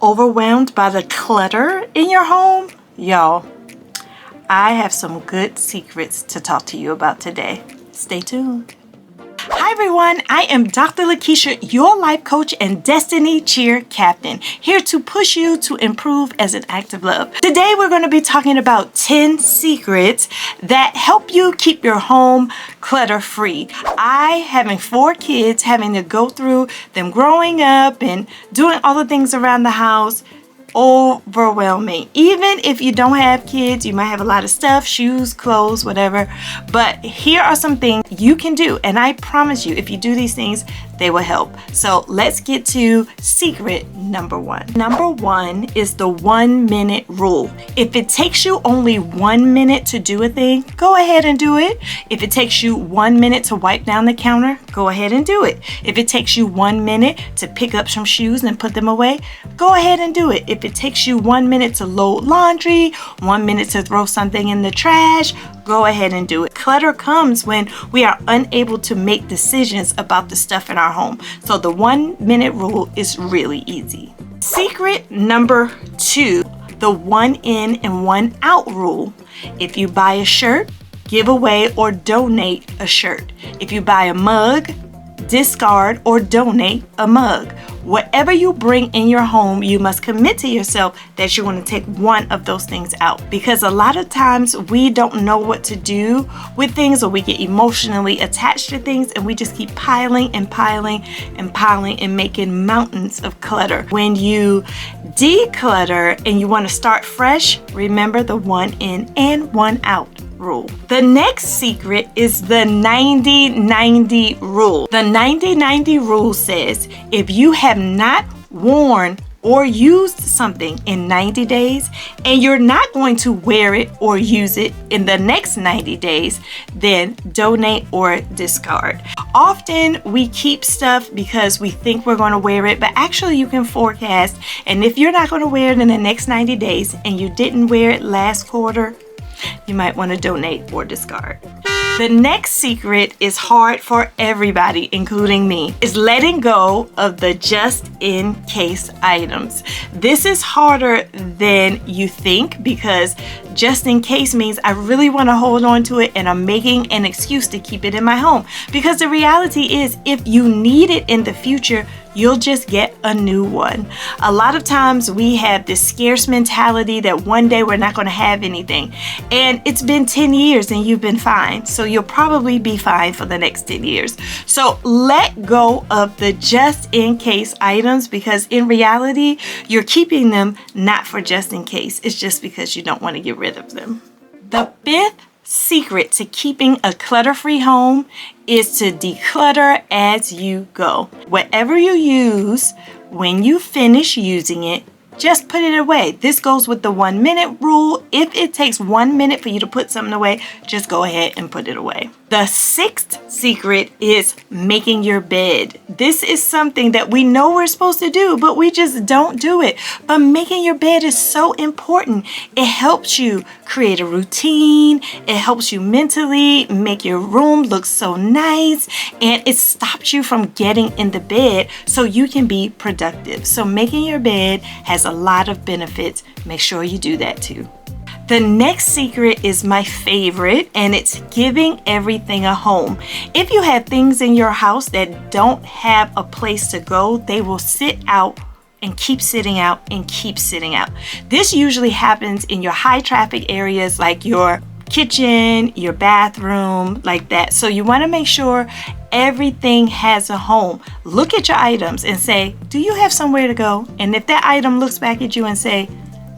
Overwhelmed by the clutter in your home? Y'all, I have some good secrets to talk to you about today. Stay tuned. Hi everyone, I am Dr. Lakeisha, your life coach and Destiny Cheer Captain, here to push you to improve as an act of love. Today we're going to be talking about 10 secrets that help you keep your home clutter-free. I, having 4 kids, having to go through them growing up and doing all the things around the house, overwhelming. Even if you don't have kids, you might have a lot of stuff, shoes, clothes, whatever. But here are some things you can do, and I promise you, if you do these things, they will help. So let's get to secret number 1. Number 1 is the 1-minute rule. If it takes you only 1 minute to do a thing, go ahead and do it. If it takes you 1 minute to wipe down the counter, go ahead and do it. If it takes you 1 minute to pick up some shoes and put them away, go ahead and do it. If it takes you 1 minute to load laundry, 1 minute to throw something in the trash, go ahead and do it. Clutter comes when we are unable to make decisions about the stuff in our home. So the 1-minute rule is really easy. Secret number 2, the 1 in and 1 out rule. If you buy a shirt, give away or donate a shirt. If you buy a mug, discard or donate a mug. Whatever you bring in your home, you must commit to yourself that you're going to take one of those things out, because a lot of times we don't know what to do with things, or we get emotionally attached to things and we just keep piling and piling and piling and making mountains of clutter. When you declutter and you want to start fresh, remember the 1 in and 1 out rule. The next secret is the 90-90 rule. The 90-90 rule says if you have not worn or used something in 90 days and you're not going to wear it or use it in the next 90 days, then donate or discard. Often we keep stuff because we think we're going to wear it, but actually you can forecast, and if you're not going to wear it in the next 90 days and you didn't wear it last quarter, you might want to donate or discard. The next secret is hard for everybody, including me, is letting go of the just-in-case items. This is harder than you think, because just in case means I really want to hold on to it and I'm making an excuse to keep it in my home. Because the reality is, if you need it in the future, you'll just get a new one. A lot of times we have this scarce mentality that one day we're not going to have anything. And it's been 10 years and you've been fine. So you'll probably be fine for the next 10 years. So let go of the just in case items, because in reality, you're keeping them not for just in case. It's just because you don't want to get rid of them. The 5th secret to keeping a clutter-free home is to declutter as you go. Whatever you use, when you finish using it, just put it away. This goes with the 1-minute rule. If it takes 1 minute for you to put something away, just go ahead and put it away. The 6th secret is making your bed. This is something that we know we're supposed to do, but we just don't do it. But making your bed is so important. It helps you create a routine. It helps you mentally make your room look so nice, and it stops you from getting in the bed so you can be productive. So making your bed has a lot of benefits. Make sure you do that too. The next secret is my favorite, and it's giving everything a home. If you have things in your house that don't have a place to go, they will sit out and keep sitting out and keep sitting out. This usually happens in your high traffic areas like your kitchen, your bathroom, like that. So you want to make sure everything has a home. Look at your items and say, do you have somewhere to go? And if that item looks back at you and say,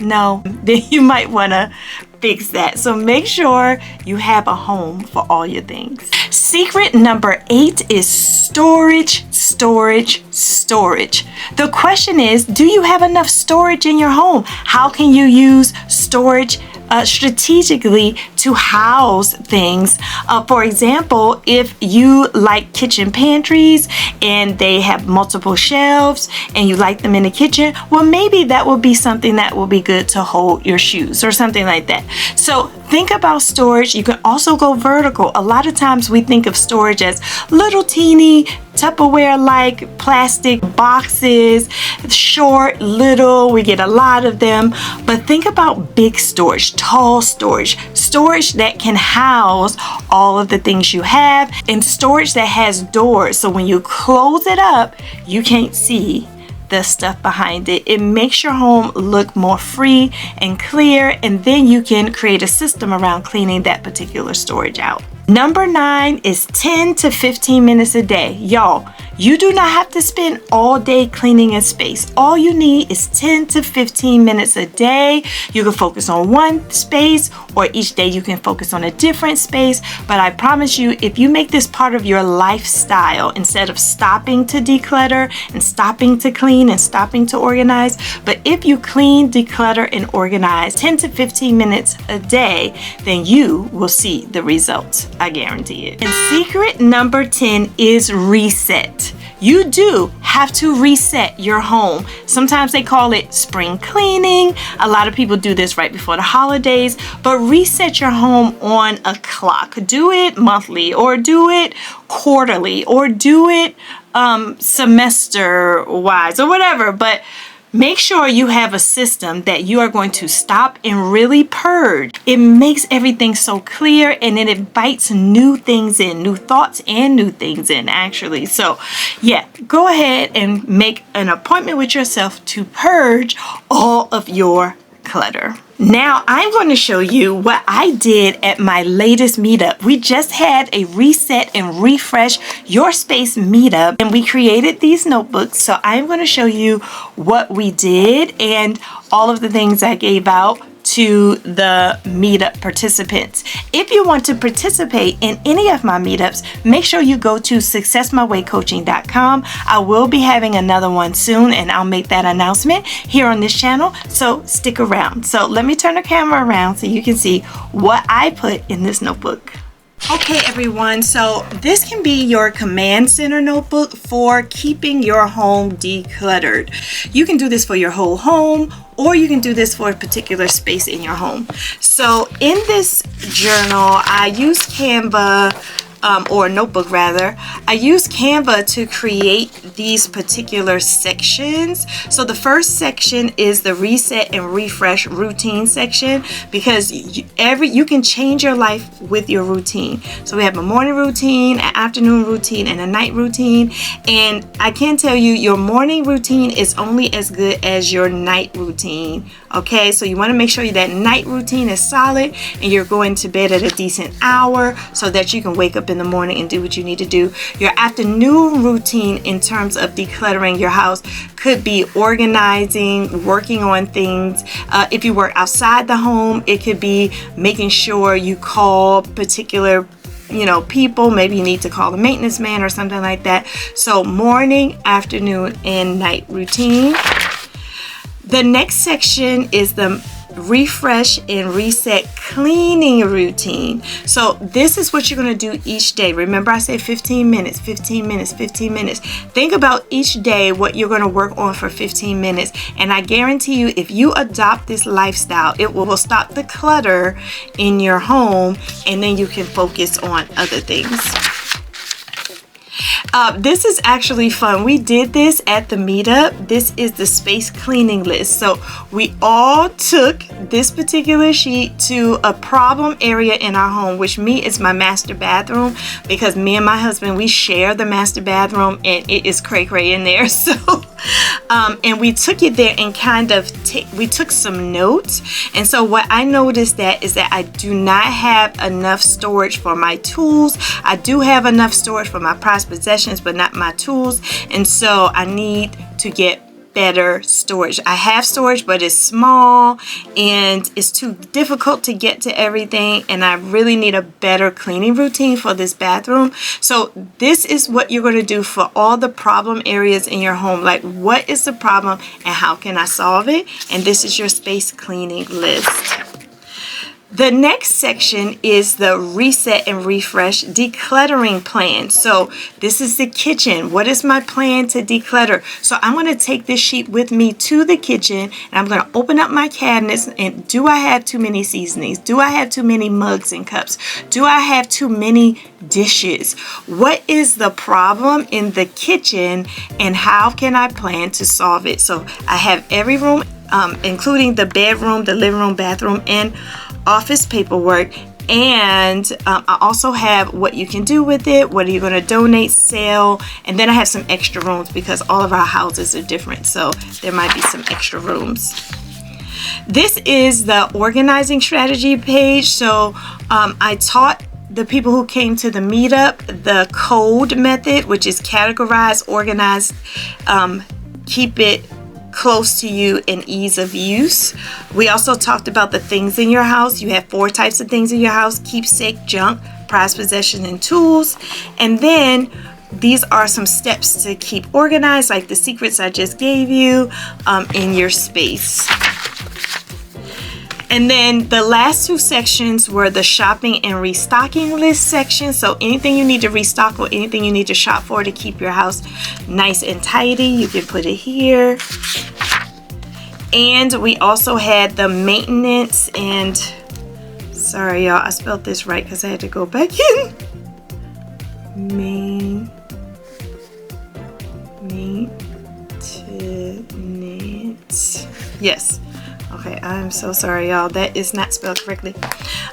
no, then you might want to fix that. So make sure you have a home for all your things. Secret number 8 is storage, storage, storage. The question is, do you have enough storage in your home? How can you use storage strategically to house things? For example, if you like kitchen pantries and they have multiple shelves and you like them in the kitchen, well, maybe that will be something that will be good to hold your shoes or something like that. So think about storage. You can also go vertical. A lot of times we think of storage as little teeny Tupperware-like plastic boxes, short, little, we get a lot of them. But think about big storage, tall storage, storage that can house all of the things you have, and storage that has doors. So when you close it up, you can't see the stuff behind it. It makes your home look more free and clear, and then you can create a system around cleaning that particular storage out. Number 9 is 10 to 15 minutes a day. Y'all, you do not have to spend all day cleaning a space. All you need is 10 to 15 minutes a day. You can focus on one space, or each day you can focus on a different space. But I promise you, if you make this part of your lifestyle, instead of stopping to declutter and stopping to clean and stopping to organize, but if you clean, declutter, and organize 10 to 15 minutes a day, then you will see the results. I guarantee it. And secret number 10 is reset. You do have to reset your home. Sometimes they call it spring cleaning. A lot of people do this right before the holidays, but reset your home on a clock. Do it monthly, or do it quarterly, or do it semester wise, or whatever. But make sure you have a system that you are going to stop and really purge. It makes everything so clear, and it invites new things in, new thoughts and new things in, actually. So yeah, go ahead and make an appointment with yourself to purge all of your clutter. Now I'm going to show you what I did at my latest meetup. We just had a reset and refresh your space meetup, and we created these notebooks. So I'm going to show you what we did and all of the things I gave out to the meetup participants. If you want to participate in any of my meetups, make sure you go to successmywaycoaching.com. I will be having another one soon, and I'll make that announcement here on this channel, so stick around. So let me turn the camera around so you can see what I put in this notebook. Okay everyone, so this can be your command center notebook for keeping your home decluttered. You can do this for your whole home, or you can do this for a particular space in your home. So in this journal, I use Canva, or a notebook rather. I use Canva to create these particular sections. So the first section is the reset and refresh routine section, because you can change your life with your routine. So we have a morning routine, an afternoon routine, and a night routine. And I can tell you, your morning routine is only as good as your night routine. Okay, so you want to make sure that night routine is solid and you're going to bed at a decent hour so that you can wake up in the morning and do what you need to do. Your afternoon routine in terms of decluttering your house could be organizing, working on things. If you work outside the home, it could be making sure you call particular people. Maybe you need to call the maintenance man or something like that. So morning, afternoon, and night routine. The next section is the refresh and reset cleaning routine. So this is what you're going to do each day. Remember, I said 15 minutes, 15 minutes, 15 minutes. Think about each day what you're going to work on for 15 minutes. And I guarantee you, if you adopt this lifestyle, it will stop the clutter in your home, and then you can focus on other things. This is actually fun. We did this at the meetup. This is the space cleaning list. So we all took this particular sheet to a problem area in our home, which is my master bathroom, because me and my husband, we share the master bathroom, and it is cray-cray in there. So and we took it there and we took some notes. And so what I noticed is that I do not have enough storage for my tools. I do have enough storage for my prized possessions, but not my tools. And so I need to get better storage. I have storage, but it's small and it's too difficult to get to everything, and I really need a better cleaning routine for this bathroom. So this is what you're going to do for all the problem areas in your home. Like, what is the problem and how can I solve it? And this is your space cleaning list. The next section is the reset and refresh decluttering plan. So this is the kitchen. What is my plan to declutter? So I'm going to take this sheet with me to the kitchen, and I'm going to open up my cabinets. And do I have too many seasonings? Do I have too many mugs and cups? Do I have too many dishes? What is the problem in the kitchen, and how can I plan to solve it? So I have every room, including the bedroom, the living room, bathroom, and office paperwork. And I also have what you can do with it, what are you going to donate, sell, and then I have some extra rooms because all of our houses are different, so there might be some extra rooms. This is the organizing strategy page. So I taught the people who came to the meetup the code method, which is categorize, organize, keep it close to you and ease of use. We also talked about the things in your house. You have 4 types of things in your house: keepsake, junk, prized possession, and tools. And then these are some steps to keep organized, like the secrets I just gave you in your space. And then the last 2 sections were the shopping and restocking list section. So anything you need to restock or anything you need to shop for to keep your house nice and tidy, you can put it here. And we also had the maintenance and, sorry y'all, I spelled this right because I had to go back in. Maintenance. Yes. Okay, I'm so sorry, y'all. That is not spelled correctly.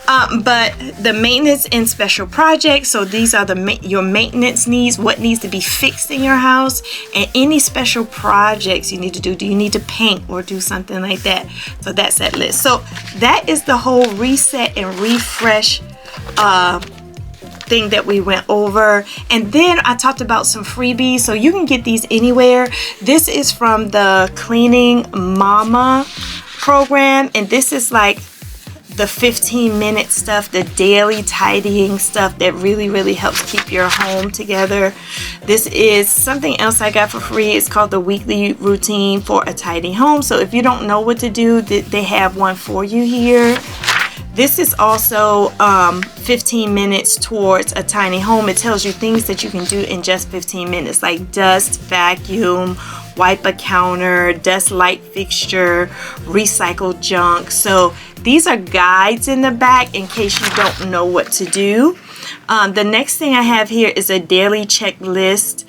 But the maintenance and special projects. So these are your maintenance needs, what needs to be fixed in your house, and any special projects you need to do. Do you need to paint or do something like that? So that's that list. So that is the whole reset and refresh thing that we went over. And then I talked about some freebies, so you can get these anywhere. This is from the Cleaning Mama program, and this is like the 15-minute stuff, the daily tidying stuff that really helps keep your home together. This is something else I got for free. It's called the weekly routine for a tidy home. So if you don't know what to do, they have one for you here. This is also 15 minutes towards a tiny home. It tells you things that you can do in just 15 minutes, like dust, vacuum, wipe a counter, dust light fixture, recycle junk. So these are guides in the back in case you don't know what to do. The next thing I have here is a daily checklist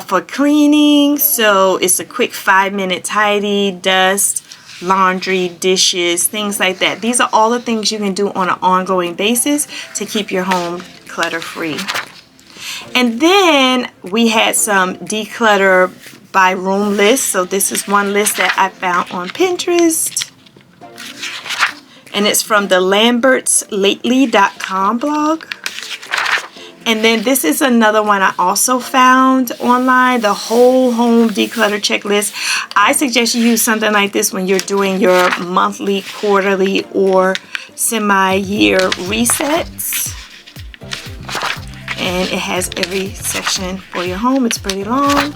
for cleaning. So it's a quick 5-minute tidy, dust, laundry, dishes, things like that. These are all the things you can do on an ongoing basis to keep your home clutter-free. And then we had some declutter by room lists. So this is one list that I found on Pinterest, and it's from the lambertslately.com blog. And then this is another one I also found online, the whole home declutter checklist. I suggest you use something like this when you're doing your monthly, quarterly, or semi-year resets. And it has every section for your home. It's pretty long.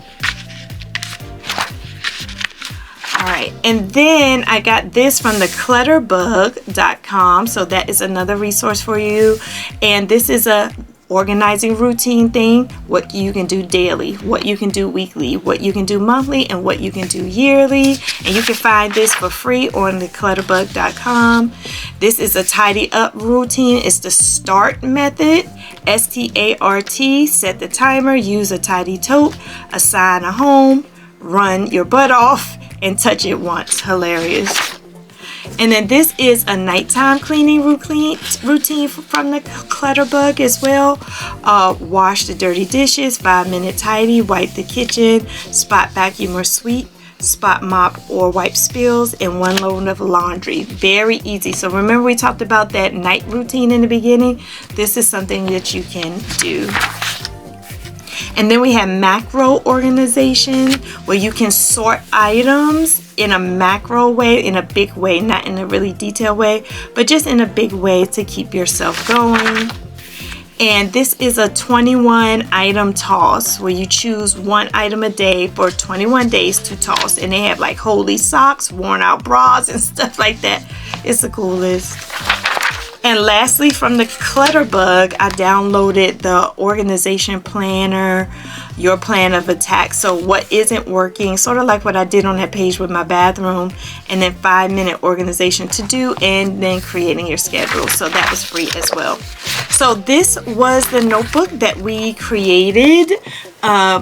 Alright, and then I got this from the clutterbug.com. So that is another resource for you. And this is a organizing routine thing, what you can do daily, what you can do weekly, what you can do monthly, and what you can do yearly. And you can find this for free on the clutterbug.com. This is a tidy up routine. It's the START method, START. Set the timer, use a tidy tote, assign a home, run your butt off, and touch it once. Hilarious. And then this is a nighttime cleaning routine from the Clutterbug as well. Wash the dirty dishes, 5-minute tidy, wipe the kitchen, spot vacuum or sweep, spot mop or wipe spills, and 1 load of laundry. Very easy. So remember we talked about that night routine in the beginning? This is something that you can do. And then we have macro organization, where you can sort items in a macro way, in a big way, not in a really detailed way, but just in a big way to keep yourself going. And this is a 21 item toss, where you choose 1 item a day for 21 days to toss. And they have like holy socks, worn out bras, and stuff like that. It's a cool list. And lastly, from the Clutter Bug, I downloaded the organization planner, your plan of attack. So what isn't working, sort of like what I did on that page with my bathroom, and then 5-minute organization to do, and then creating your schedule. So that was free as well. So this was the notebook that we created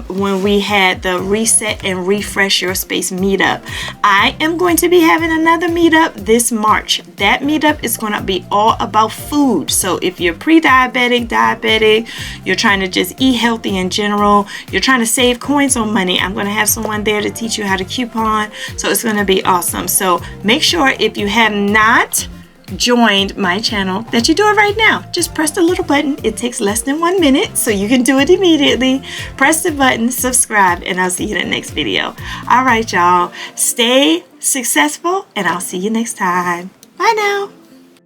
when we had the Reset and Refresh Your Space meetup. I am going to be having another meetup this March. That meetup is going to be all about food. So if you're pre-diabetic, diabetic, you're trying to just eat healthy in general, you're trying to save coins on money, I'm going to have someone there to teach you how to coupon. So it's going to be awesome. So make sure if you have not joined my channel that you do it right now. Just press the little button. It takes less than 1 minute, so you can do it immediately. Press the button, subscribe, and I'll see you in the next video. All right, y'all. Stay successful, and I'll see you next time. Bye now.